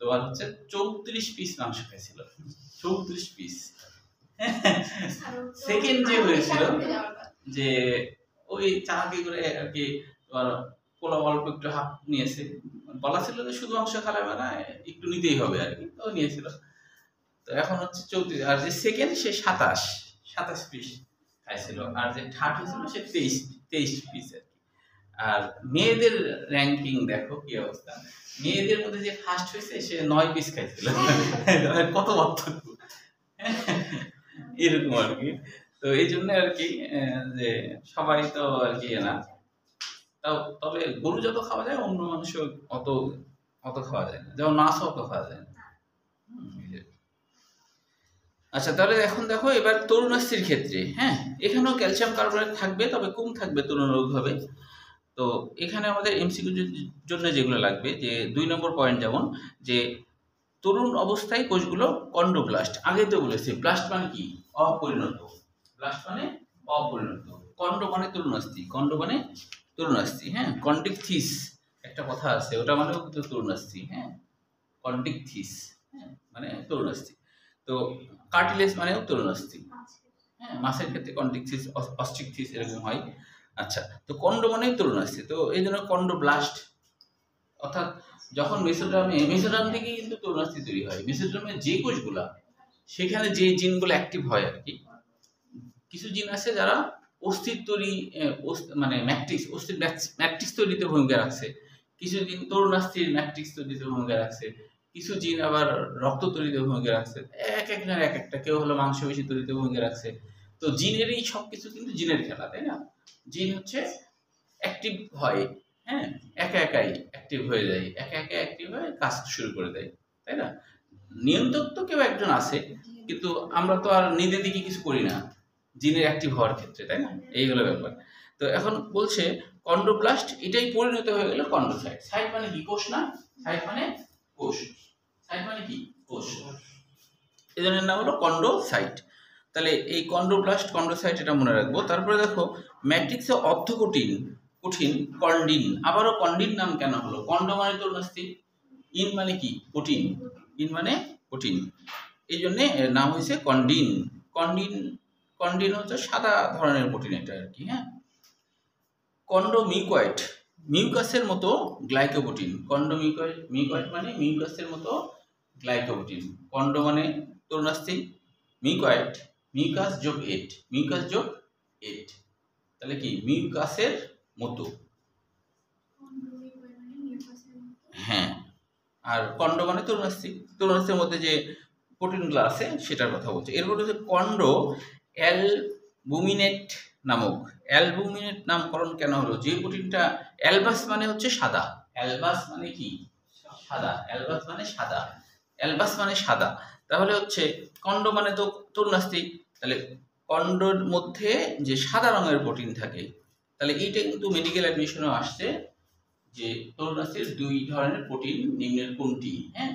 তোমার হচ্ছে 34 পিস মাংস খাইছিল, 34 পিস। সেকেন্ড যে হয়েছিল যে ওই চানাকি করে আর কি, পোলাও অল্প একটু হাফ নিয়েছে, বলা ছিল যে শুধু মাংস খাবে না, একটু নিতেই হবে আর কি, তো নিয়েছিল। তো এখন হচ্ছে 34, আর যে সেকেন্ড সে 27 পিস খাইছিল, আর যে থার্ড হয়েছিল সে 23 পিস আর কি। আর মেয়েদের র্যাঙ্কিং দেখো কি অবস্থা, মেয়েদের মধ্যে যে ফার্স্ট হয়েছে সে 9 পিস খাইছিল। কত পার্থক্য এরকম আর কি। তো এই জন্য আর কি যে সবাই তো আর কি না, তাও তবে গরু যত খাওয়া যায় অন্য মাংস অত অত খাওয়া যায় না, যেমন মাছও অত খাওয়া যায় না। এই যে। আচ্ছা তাহলে এখন দেখো এবার তরুণাস্থির ক্ষেত্রে, হ্যাঁ এখানেও ক্যালসিয়াম কার্বনেট থাকবে, তবে কম থাকবে তুলনামূলকভাবে। তো এখানে আমাদের এমসিকিউর জন্য যেগুলো লাগবে, যে 2 নম্বর পয়েন্ট যেমন যে তরুণ অবস্থায় কোষগুলো কন্ডোব্লাস্ট, আগে তো বলেছি ব্লাস্ট মানে কি অপরিণত, ব্লাস্ট মানে অপরিণত, কন্ড মানে তরুণাস্থি, কন্ড মানে তরুণাস্থি, হ্যাঁ কন্ডিকথিস একটা কথা আছে, ওটা মানেও কিন্তু তরুণাস্থি, হ্যাঁ কন্ডিকথিস, হ্যাঁ মানে তরুণাস্থি। তো কার্টিলেজ মানেও তরুণাস্থি, হ্যাঁ মাছের ক্ষেত্রে কন্ডিকথিস অস্ট্রিকথিস এরকম হয়। আচ্ছা তো কন্ড মানেই তরুণাস্থি, তো এই জন্য কন্ডোব্লাস্ট, অর্থাৎ যখন মেসোডার্ম থেকে কিন্তু তরুণাস্থি তৈরি হয়, মেসোডার্মের যে কোষগুলা সেখানে যে জিনগুলো অ্যাক্টিভ হয় আর কি, কিছু জিন আছে যারা অস্থির তৈরি মানে ম্যাট্রিক্স তৈরিতে ভূমিকা রাখছে, কিছু জিন তরুণাস্থির ম্যাট্রিক্স তৈরিতে ভূমিকা রাখছে, কিছু জিন আবার রক্ত তৈরিতে ভূমিকা রাখছে, এক একজনের এক একটা, কেউ হলো মাংসপেশি তৈরিতে ভূমিকা রাখছে। তো জিনেরই সবকিছু কিন্তু জিনের খেলা, তাই না? জিন হচ্ছে অ্যাক্টিভ হয়, হ্যাঁ একা একাই অ্যাক্টিভ হয়ে যায়, একা একা অ্যাক্টিভ হয়ে কাজ শুরু করে দেয়, তাই না? নিয়ন্ত্রক তো কেউ একজন আছে, কিন্তু আমরা তো আর নিজে দিকে কিছু করি না জিনের অ্যাক্টিভ হওয়ার ক্ষেত্রে, তাই না? এই হলো ব্যাপার। তো এখন বলছে কন্ডোব্লাস্ট এটাই পরিণত হয়ে গেল কন্ডোসাইট। সাইট মানে কি? কোষ না? সাইট মানে কোষ, সাইট মানে কি? কোষ, এই জন্য নাম হলো কন্ডোসাইট। তাহলে এই কন্ডোব্লাস্ট কন্ডোসাইট এটা মনে রাখবো। তারপরে দেখো ম্যাট্রিক্সে অর্ধকঠিন কঠিন কন্ডিন, আবারও কন্ডিন নাম কেন হলো? কন্ড মানে তরুণাস্থি, ইন মানে কি? কঠিন, ইন মানে কঠিন, এই জন্যে নাম হয়েছে কন্ডিন। কন্ডিন কন্ডিন হচ্ছে সাদা ধরনের প্রোটিন এটা আর কি, হ্যাঁ। কন্ডোমিউকয়েড, মিউকাসের মতো গ্লাইকোপ্রোটিন, কন্ডোমিউকয়েড মানে মিউকাসের মতো গ্লাইকোপ্রোটিন। কন্ড মানে তরুণাস্থি, মিউকয়েড মিউকাস যোগ এট, মিউকাস যোগ এট, তাহলে কি মিউকাসের মতো, হ্যাঁ। আর কন্ড মানে তরুণাস্থি, তরুণাস্থির মধ্যে যে প্রোটিনগুলো আছে সেটার কথা বলছে। এরপর হচ্ছে কন্ড অ্যালবুমিনেট নামক, অ্যালবুমিনেট নামকরণ কেন হলো? যে প্রোটিনটা অ্যালবাস মানে হচ্ছে সাদা, অ্যালবাস মানে কি? সাদা, অ্যালবাস মানে সাদা, অ্যালবাস মানে সাদা, তাহলে হচ্ছে কন্ড মানে তো তরুণাস্থি, তাহলে কন্ডর মধ্যে যে সাদা রঙের প্রোটিন থাকে, তাহলে এইটা কিন্তু মেডিকেল অ্যাডমিশনেও আসছে যে তরুণাস্থির 2 ধরনের প্রোটিন নিম্নের কোনটি, হ্যাঁ।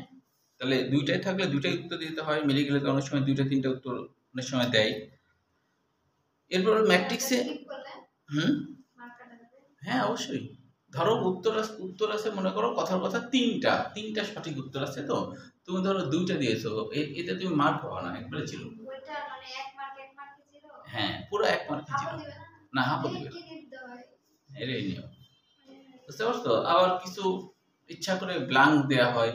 তাহলে দুইটাই থাকলে দুইটাই উত্তর দিতে হয়, মেডিকেলে তো অনেক সময় 2টা 3টা উত্তর অনেক সময় দেয়। এরপর ম্যাট্রিক্সে হ্যাঁ অবশ্যই, ধরো উত্তর আছে মনে করো কথার কথা 3টা সঠিক উত্তর আছে, তো তুমি ধরো 2টা দিয়েছো, এতে তুমি মার্ক পাবা না, একবারে ছিল, হ্যাঁ পুরো 1 মার্ক ছিল না, হাফও দিবে না, এটাই নিয়ম, বুঝতে পারছো? আবার কিছু ইচ্ছা করে ব্ল্যাঙ্ক দেওয়া হয়,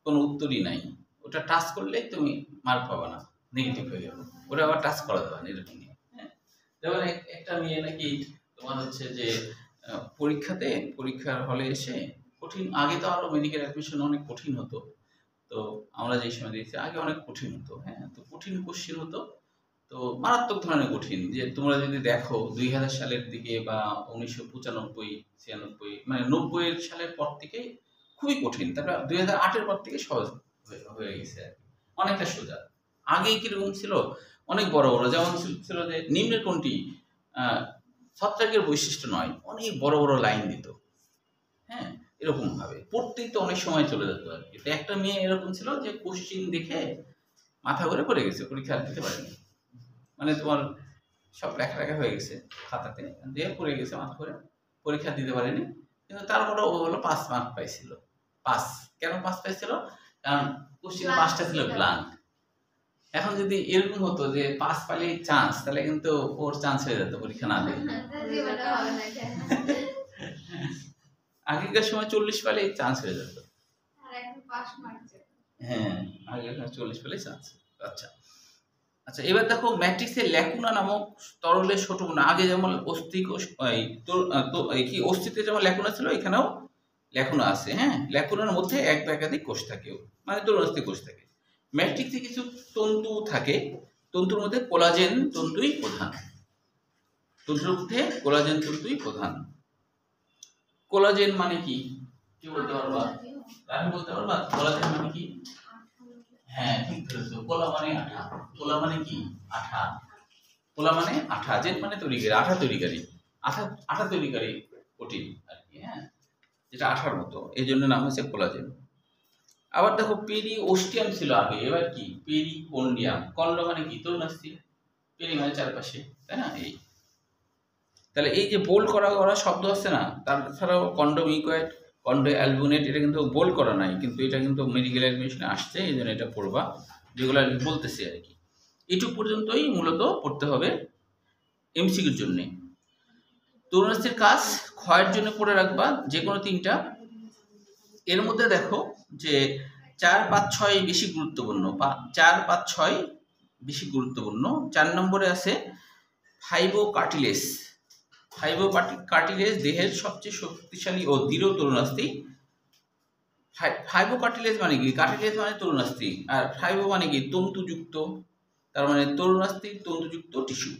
কোনো উত্তরই নাই, ওটা টাচ করলেই তুমি মার্ক পাবা না, নেগেটিভ হয়ে যাবে, ওটা আবার টাচ করা যাবে না, এরকম নিয়ম, হ্যাঁ। যেমন একটা মেয়ে নাকি তোমার হচ্ছে যে পরীক্ষার হলে এসে কঠিন, আগে তো আরো মেডিকেল অ্যাডমিশন অনেক কঠিন হতো, তো আমরা যেই সময় দিয়েছি আগে অনেক কঠিন হতো, হ্যাঁ, তো কঠিন কোশ্চেন হতো, তো মারাত্মক ধরনের কঠিন, যে তোমরা যদি দেখো 2000 সালের দিকে বা 1995 96 মানে 90 সালের পর থেকে খুবই কঠিন, তারপর 2008-এর পর থেকে সহজ হয়ে গেছে, অনেকটা সোজা। আগে কিরকম ছিল? অনেক বড় বড়, যেমন ছিল যে নিম্নের কোনটি ছত্রাকের বৈশিষ্ট্য নয়, অনেক বড় বড় লাইন দিত, হ্যাঁ, এরকম ভাবে পড়তেই তো অনেক সময় চলে যেত আর কি। একটা মেয়ে এরকম ছিল যে কোশ্চিন দেখে মাথা ঘুরে পড়ে গেছে, পরীক্ষা দিতে পারেনি, মানে তোমার সব লেখা হয়ে গেছে খাতাতে, দিয়ে পড়ে গেছে মাথা ঘুরে, পরীক্ষা দিতে পারেনি, কিন্তু তারপরে ও হলো 5 মার্ক পাইছিল। 5 কেন 5 পাইছিল? কারণ কোশ্চিন 5টা ছিল ব্ল্যাঙ্ক। এখন যদি এরকম হতো যে 5 পাইলেই চান্স, তাহলে কিন্তু ওর চান্স হয়ে যেত পরীক্ষা না দিয়ে। আগেকার সময় 40 পাইলেই চান্স হয়ে যেত, হ্যাঁ আগেকার সময় 40 পাইলেই চান্স। আচ্ছা আচ্ছা, এবার দেখো ম্যাট্রিক্সের ল্যাকুনা নামক তরলের ছোট বর্ণ। আগে যেমন অস্তিত্বে যেমন ল্যাকুনা ছিল, এখানেও ল্যাকুনা আছে। হ্যাঁ, ল্যাকুনার মধ্যে এক বা একাধিক কোষ থাকে, মানে তরুণাস্থি কোষ থাকে। ম্যাট্রিক্সে কিছু তন্তু থাকে, তন্তুর মধ্যে কোলাজেন তন্তুই প্রধান। তন্তুর মধ্যে কোলাজেন তন্তুই প্রধান। কোলাজেন মানে কি বলতে পারবা? আমি বলতে পারবা কোলাজেন মানে কি? হ্যাঁ, ঠিক ধরেছো। কোলা মানে আঠা। কোলা মানে কি? আঠা। কোলা মানে আঠা, জেন মানে তৈরিকারী, আঠা তৈরিকারী, আঠা তৈরিকারী প্রোটিন আর কি। হ্যাঁ, যেটা আঠার মতো, এই জন্য নাম হচ্ছে কোলাজেন। আবার দেখো পেরি ওস্টিয়াম ছিল আগে, এবার কি পেরিকন্ডিয়াম। কন্ড মানে কি? তরুণাস্থি, পেরি মানে চারপাশে, তাই না? এই তাহলে এই যে বোল্ড করা করা শব্দ আছে না, তাছাড়াও কন্ডোমিকয়েড, কন্ডো অ্যালবুনেট, এটা কিন্তু বোল্ড করা নাই, কিন্তু এটা কিন্তু মেডিকেল অ্যাডমিশনে আসছে, এই জন্য এটা পড়বা, যেগুলো আর কি বলতেছি আর কি। এটুকু পর্যন্তই মূলত পড়তে হবে এমসিকিউর জন্যে। তরুণাস্থির কাজ ক্ষয়ের জন্য পড়ে রাখবা যে কোনো তিনটা। এর মধ্যে দেখো যে 4, 5, 6 বেশি গুরুত্বপূর্ণ, 4, 5, 6 বেশি গুরুত্বপূর্ণ। 4 নম্বরে আছে ফাইবোকার্টিলেজ। ফাইবোকার্টিলেজ দেহের সবচেয়ে শক্তিশালী ও দৃঢ় তরুণাস্থি। ফাইবোকার্টিলেজ মানে কি? কার্টিলেজ মানে তরুণাস্থি, আর ফাইবো মানে কি? তন্তুযুক্ত, তার মানে তরুণাস্থির তন্তুযুক্ত টিস্যু।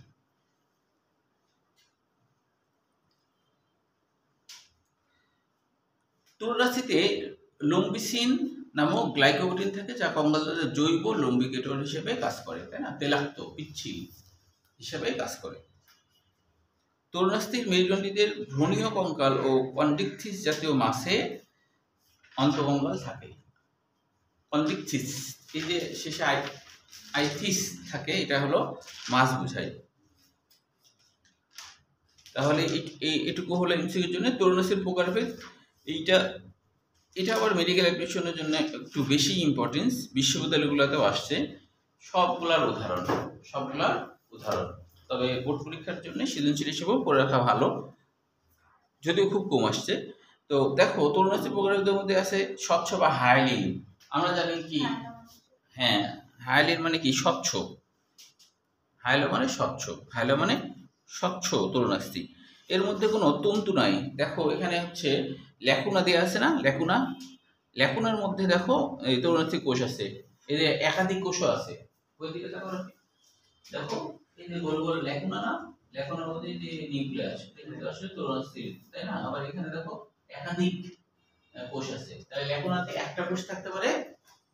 তরুণাস্থিতে লম্বিসিন নামক গ্লাইকোপ্রোটিন থাকে, যা কঙ্কালজাতের জৈব লম্বিকেটর হিসেবে কাজ করে, তাই না? তেলাক্ত পিচ্ছিল হিসেবে কাজ করে। তরুণাস্থির মেরুদণ্ডীদের ভ্রূণীয় কঙ্কাল ও কন্ডিকথিস জাতীয় মাসে অন্তঃকঙ্কাল থাকে। কন্ডিকথিস, এই যে শেষে আইথিস থাকে, এটা হলো মাছ বোঝায়। তাহলে এটুকু হলো এমসিকিউর জন্য তরুণাস্থির প্রকারভেদ। এটা আবার মেডিকেল অ্যাডমিশনের জন্য একটু বেশি ইম্পর্টেন্স, বিশ্ববিদ্যালয়গুলোতেও আসছে, সবগুলার উদাহরণ। তবে বোর্ড পরীক্ষার জন্য সৃজনশীল হিসেবেও পড়ে রাখা ভালো, যদিও খুব কম আসছে। তো দেখো তরুণাস্থির প্রকারভেদের মধ্যে আছে স্বচ্ছ বা হায়ালিন। আমরা জানি কি? হ্যাঁ, হায়ালিন মানে কি? স্বচ্ছ। হায়ালো মানে স্বচ্ছ তরুণাস্থি। এর মধ্যে কোনো তন্তু নাই। দেখো এখানে হচ্ছে ল্যাকুনা দেওয়া আছে না, ল্যাকুনার মধ্যে দেখো এই তরুণাস্থি কোষ আছে, এই যে একাধিক কোষও আছে। ওই দিকে দেখো এই যে গোল গোল ল্যাকুনা না, ল্যাকুনার মধ্যে যে নিউক্লিয়াস, এটা আসলে তরুণাস্থি, তাই না? আবার এখানে দেখো একাধিক কোষ আছে, তাহলে ল্যাকুনাতে একটা কোষ থাকতে পারে,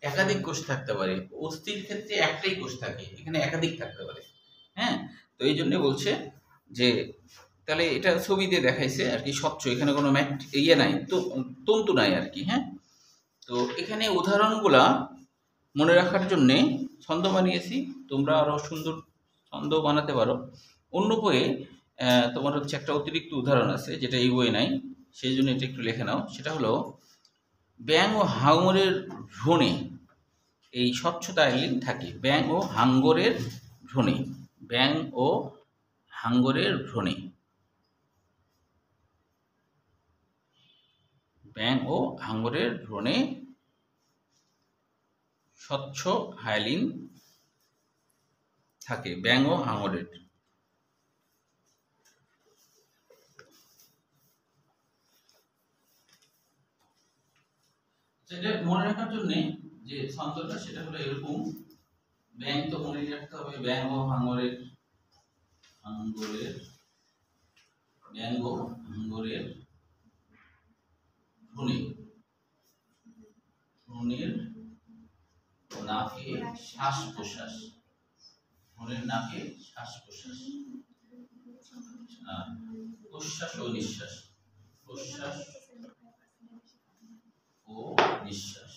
একাধিক কোষ থাকতে পারে। অস্থির ক্ষেত্রে একটাই কোষ থাকে, এখানে একাধিক থাকতে পারে। হ্যাঁ, তো এই জন্য বলছে যে তাহলে এটা ছবি দিয়ে দেখাইছে আর কি, স্বচ্ছ, এখানে কোনো নাই, তো তন্তু নাই আর কি। হ্যাঁ, তো এখানে উদাহরণগুলা মনে রাখার জন্যে ছন্দ বানিয়েছি, তোমরা আরো সুন্দর ছন্দ বানাতে পারো। অন্য বইয়ে তোমার হচ্ছে একটা অতিরিক্ত উদাহরণ আছে, যেটা এই বইয়ে নাই, সেই জন্য এটা একটু লিখে নাও। সেটা হলো ব্যাং ও হাঙরের ভ্রূণে এই স্বচ্ছতা আইলিন থাকে। ব্যাং ও হাঙ্গরের ভ্রূণে, ব্যাং ও হাঙ্গরের ভ্রূণে, ব্যাং ও হাঙ্গরের ভ্রূণে স্বচ্ছ হায়ালিন থাকে, ব্যাং ও হাঙ্গরের। সেটা মনে রাখার জন্য যে ছন্দটা, সেটা হলো এরকম। ব্যাং তো মনে রাখতে হবে, ব্যাং ও হাঙ্গরের, ব্যাং ও হাঙ্গরের ভ্রূণের নাকে শ্বাস প্রশ্বাস, ভ্রূণের নাকে শ্বাস প্রশ্বাস, প্রশ্বাস ও নিঃশ্বাস, প্রশ্বাস ও নিঃশ্বাস।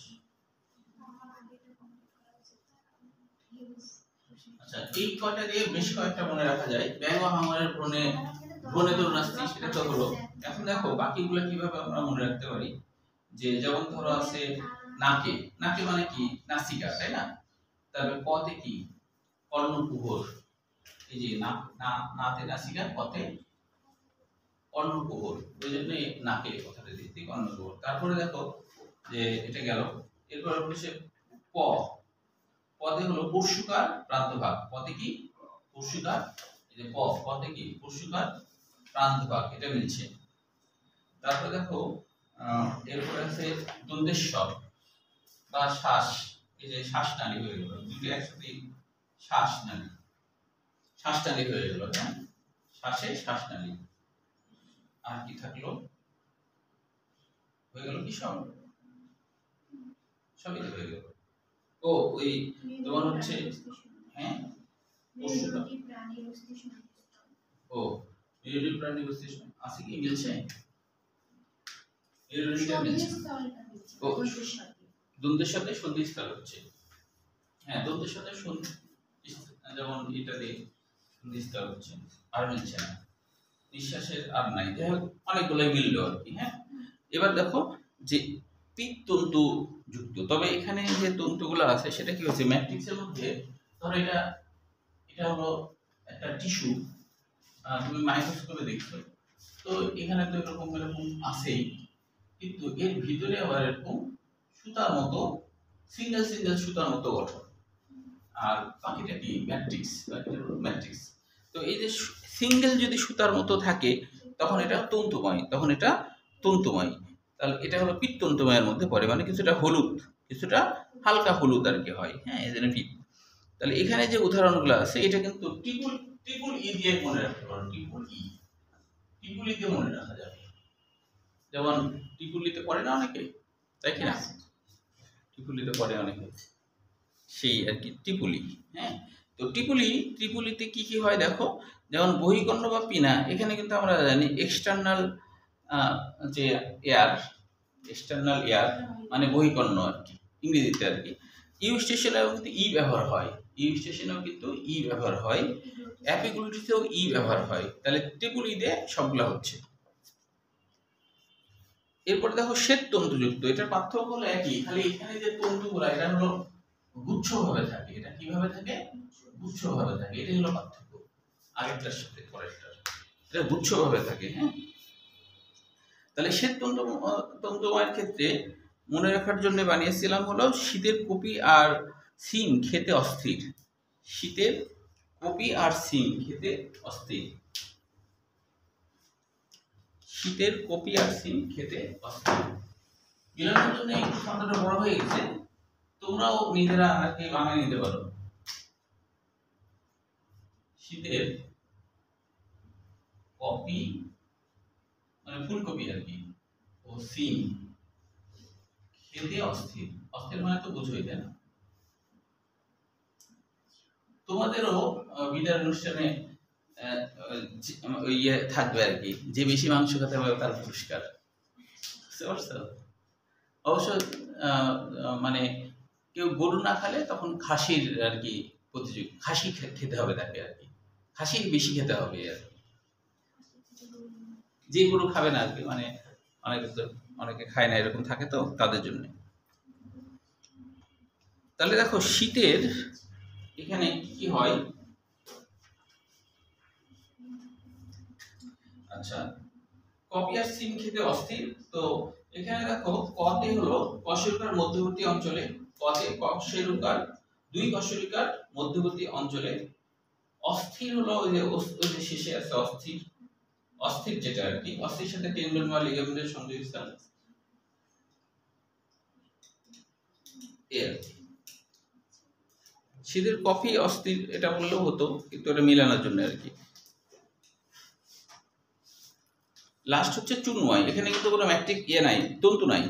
আচ্ছা, এই কয়টা দিয়ে বেশ কয়েকটা মনে রাখা যায়। ব্যাং ও হাঙ্গরের ভ্রূণে তরুণাস্থি, সেটা তো হলো। এখন দেখো বাকিগুলো কিভাবে আমরা মনে রাখতে পারি। যে যেমন ধরো আছে নাকে মানে কি? নাসিকা, তাই না? তারপরে পথে কি? কর্ণকুহর। এই যে নাতে নাসিকা, পথে কর্ণকুহর, ওই জন্য নাকে কথাটা দিচ্ছি, কর্ণকুহর। তারপরে দেখো যে এটা গেল, এরপর হচ্ছে প, পদে হলো পরশুকার প্রান্তভাগ, পদে কি পরশুকার, এই যে পদে কি পরশুকার প্রান্তভাগ, এটা মিলছে। তারপরে দেখো এরপরে আছে দন্তেশ্বর বা শ্বাস, এই যে শ্বাসনালী হয়ে গেল, দুটো একসাথে শ্বাসনালী হয়ে গেল, হ্যাঁ শ্বাসে শ্বাসনালী। আর কি থাকলো, হয়ে গেল কি সব, সবই তো হয়ে গেল। ও ওই তোমার হচ্ছে হ্যাঁ ও মেরুদণ্ডী প্রাণী অস্থির আছে কি মিলছে, মেরুদণ্ডীটা মিলছে। ও দন্তের সাথে সন্ধিস্থল হচ্ছে, হ্যাঁ দন্তের সাথে যেমন এটা দিয়ে সন্ধিস্থল হচ্ছে, আর মিলছে না, নিঃশ্বাসের আর নাই, যাই হোক অনেকগুলোই মিললো আর কি। হ্যাঁ এবার দেখো যে পিত্তন্তু যুক্ত, তবে এখানে যে তন্তুগুলো আছে সেটা কি হচ্ছে ম্যাট্রিক্সের মধ্যে, ধরো এটা হলো একটা টিস্যু, তুমি মাইক্রোস্কোপে দেখছো, তো এখানে তো এরকম আছেই, কিন্তু এর ভিতরে আবার এরকম সুতার মতো সিঙ্গেল সুতার মতো গঠন, আর বাকিটা কি ম্যাট্রিক্স। তো এই যে সিঙ্গেল যদি সুতার মতো থাকে তখন এটা তন্তুময়, তাহলে এটা হলো পিত্তন্তময়ের মধ্যে পড়ে, মানে কিছুটা হলুদ, কিছুটা হালকা হলুদ আর কি হয়, হ্যাঁ এই জন্য পিত্ত। তাহলে এখানে যে উদাহরণগুলো আছে এটা কিন্তু ট্রিপল ই দিয়ে মনে রাখতে পারো, ট্রিপল ই দিয়ে মনে রাখা যাবে, যেমন টিপুলিতে পড়ে না অনেকে, তাই কি না, টিপুলিতে পড়ে অনেকে, সেই আর কি টিপুলি। হ্যাঁ তো ত্রিপুলিতে কি কি হয় দেখো, যেমন বহিকর্ণ বা পিনা, এখানে কিন্তু আমরা জানি এক্সটার্নাল যে এয়ার মানে বহিকর্ণ আর কি ইংরেজিতে আর কি। ইউ স্টেশনেও কিন্তু ই ব্যবহার হয়, অ্যাপিগ্লুটিসেও ই ব্যবহার হয়, তাহলে ত্রিপুলিতে সবগুলা হচ্ছে। এরপর দেখো শ্বেত তন্তুযুক্ত, এটার পার্থক্য হলো একই, খালি এখানে যে তন্তুগুলো এটা হলো গুচ্ছভাবে থাকে, এটা কিভাবে থাকে গুচ্ছভাবে থাকে, এটাই হলো পার্থক্য আগেরটার সাথে পরেরটার, এটা গুচ্ছভাবে থাকে। হ্যাঁ তাহলে শ্বেত তন্তুময়ের ক্ষেত্রে মনে রাখার জন্য বানিয়েছিলাম হলো শীতের কপি আর শিম খেতে অস্থির, শীতের কপি আর শিম খেতে অস্থির, শীতের কপি আর শিম খেতে অস্থির। মিলানোর জন্য একটু শব্দটা বড় হয়ে গেছে, তোমরাও নিজেরা আগে বানিয়ে নিতে পারো। শীতের কপি মানে ফুলকপি আর কি, ও শিম খেতে অস্থির, অস্থির মানে তো বুঝোই তাই না। তোমাদেরও বিদায় অনুষ্ঠানে ইয়ে থাকবে আর কি, যে বেশি মাংস খেতে পারবে তার পুরস্কার, বুঝতে পারছো? অবশ্য মানে কেউ গরু না খেলে তখন খাসির আর কি প্রতিযোগী, খাসি খেতে হবে তাকে আর কি, খাসির বেশি খেতে হবে আর কি, যে গরু খাবে না আর কি, মানে অনেকে খায় না এরকম থাকে তো তাদের জন্য। তাহলে দেখো শীতের এখানে কি হয়, আচ্ছা কপি আর শিম খেতে অস্থির, তো এখানে দেখো কতে হলো কশেরুকার মধ্যবর্তী অঞ্চলে, কতে কশেরুকার দুই কশেরুকার মধ্যবর্তী অঞ্চলে, অস্থির হলো ওই যে শেষে আছে অস্থির যেটা আর কি, অস্থির সাথে টেন্ডন বা লিগামেন্টের সংযোগস্থল এর। শীতের কফি অস্থির এটা বললেও হতো, কিন্তু এটা মিলানোর জন্য আর কি। লাস্ট হচ্ছে চুনময়, এখানে কিন্তু কোনো ম্যাট্রিক নাই, তন্তু নাই,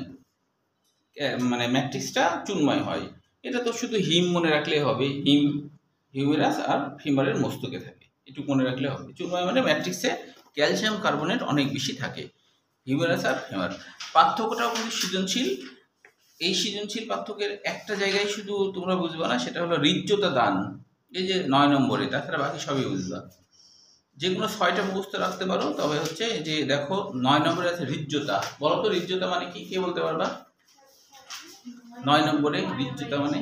মানে ম্যাট্রিক্সটা চুনময় হয়, এটা তো শুধু হিম মনে রাখলেই হবে, হিউমেরাস আর ফিমারের মস্তকে থাকে, একটু মনে রাখলে হবে। চুনময় মানে ম্যাট্রিক্সে ক্যালসিয়াম কার্বনেট অনেক বেশি থাকে, হিউমেরাস আর ফিমার। পার্থক্যটাও কিন্তু সৃজনশীল, এই সৃজনশীল পার্থক্যের একটা জায়গায় শুধু তোমরা বুঝবা না, সেটা হলো হৃদ্যতা দান, এই যে 9 নম্বরে, তাছাড়া বাকি সবই বুঝবা। যে কোনো 6টা মুখস্থ রাখতে পারো, তবে হচ্ছে যে দেখো 9 নম্বরে আছে হৃদ্যতা, বলো তো হৃদ্যতা মানে কি, কে বলতে পারবা? 9 নম্বরে হৃদ্যতা মানে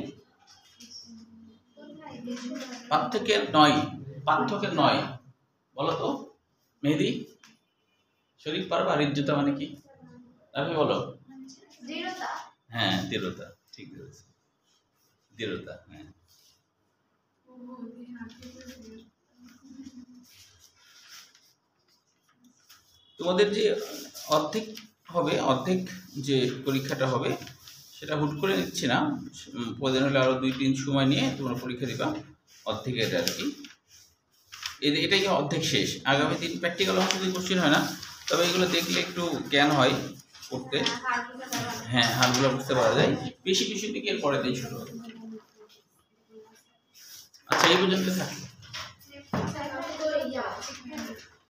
পার্থক্যের 9, বলো তো মেহেদি, শরীফ পারবা হৃদ্যতা মানে কি? আপনি বলো। হ্যাঁ দৃঢ়তা, ঠিক আছে, দৃঢ়তা। হ্যাঁ তোমাদের যে অর্ধেক হবে, অর্ধেক যে পরীক্ষাটা হবে সেটা হুট করে নিচ্ছি না, প্রয়োজন হলে আরো 2-3 সময় নিয়ে তোমরা পরীক্ষা দিবা। অর্ধেক এটা আর কি, এটাই অর্ধেক শেষ। আগামী দিন প্র্যাকটিক্যাল অংশ দিয়ে কোশ্চেন হয় না, তবে এগুলো দেখলে একটু জ্ঞান হয় করতে। হ্যাঁ, হারগুলো বুঝতে পারা যায়। বেশি দিকে এর পরে দিয়ে শুরু হবে। আচ্ছা, এই পর্যন্ত থাকি।